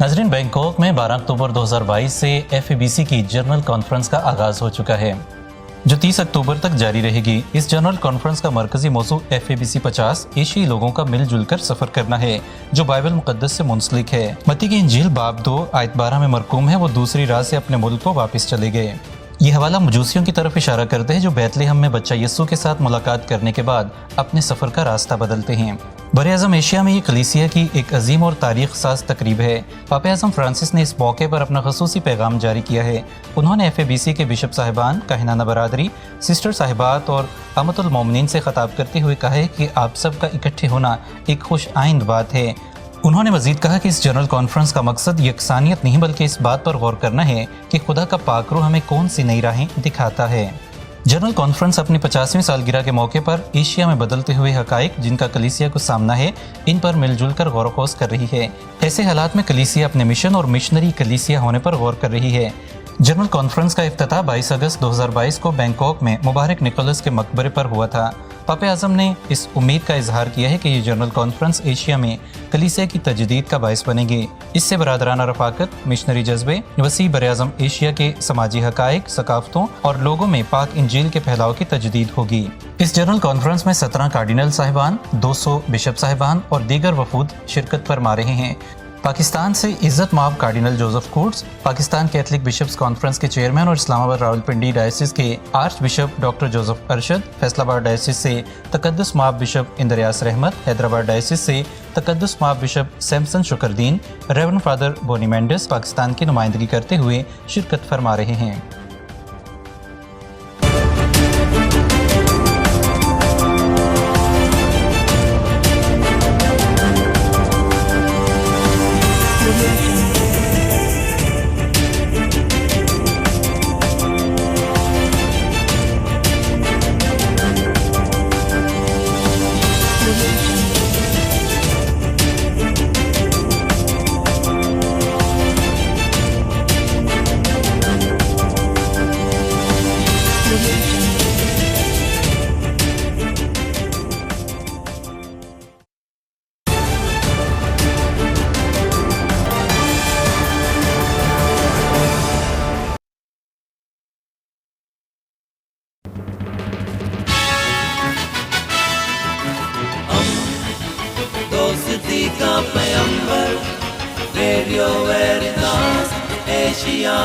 नाज़रीन, बैंकॉक में 12 अक्टूबर 2022 से FABC की जनरल कॉन्फ्रेंस का आगाज़ हो चुका है, जो 30 अक्टूबर तक जारी रहेगी। इस जनरल कॉन्फ्रेंस का मरकजी मौजू FABC 50 एशियाई लोगों का मिलजुल कर सफ़र करना है, जो बाइबल मुक़द्दस से मुंसलिक है। मत्ती की इंजील बाब 2 आयत 12 में मरकूम है, वो दूसरी रात से अपने मुल्क को वापस चले गए। ये हवाला मजूसियों की तरफ इशारा करते हैं, जो बैतलहम में बच्चा यस्सु के साथ मुलाकात करने के बाद अपने सफ़र का रास्ता बदलते हैं। बर-ए-आज़म एशिया में ये कलीसिया की एक अजीम और तारीख साज तकरीब है। पापा-ए-आज़म फ्रांसिस ने इस मौके पर अपना खसूसी पैगाम जारी किया है। उन्होंने FABC के बिशप साहिबान, काहिनाना बरादरी, सिस्टर साहिबात और अमतुल मोमिनीन से खिताब करते हुए कहा है कि आप सब का इकट्ठे होना एक खुश आइंद बात है। उन्होंने मजीद कहा कि इस जनरल कॉन्फ्रेंस का मकसद यकसानियत नहीं, बल्कि इस बात पर गौर करना है कि खुदा का पाक रूह हमें कौन सी नई राहें दिखाता है। जनरल कॉन्फ्रेंस अपनी 50वीं सालगिरह के मौके पर एशिया में बदलते हुए हकाइक, जिनका कलीसिया को सामना है, इन पर मिलजुल कर गौर खोज कर रही है। ऐसे हालात में कलीसिया अपने मिशन और मिशनरी कलीसिया होने पर गौर कर रही है। जनरल कॉन्फ्रेंस का इफ्तिताह 22 अगस्त 2022 को बैंकॉक में मुबारक निकोलस के मकबरे पर हुआ था। पापा-ए-आज़म ने इस उम्मीद का इजहार किया है कि ये जनरल कॉन्फ्रेंस एशिया में कलीसिया की तजदीद का बाइस बनेगी। इससे बरादराना रफ़ाकत, मिशनरी जज्बे, वसी बर-ए-आज़म एशिया के समाजी हकाइक, सकाफ़तों और लोगों में पाक इंजील के फैलाव की तजदीद होगी। इस जनरल कॉन्फ्रेंस में 17 कार्डिनल साहिबान, 200 बिशप साहिबान और दीगर वफूद शिरकत फरमा रहे हैं। पाकिस्तान से इज़्ज़त माब cardinal Joseph Coutts, Pakistan Catholic bishops conference के चेयरमैन और इस्लामाबाद रावलपिंडी डायसिस के archbishop doctor Joseph Arshad, Faisalabad diocese से तकद्दुस माब बिशप इंदरियास रहमत, हैदराबाद डायसिस से तकद्दुस माब bishop Samson Shukardin, reverend father बोनी मेंडिस पाकिस्तान की नुमाइंदगी करते हुए शिरकत फरमा रहे हैं। दोस्ती का पैगंबर, रेडियो वेरितास एशिया।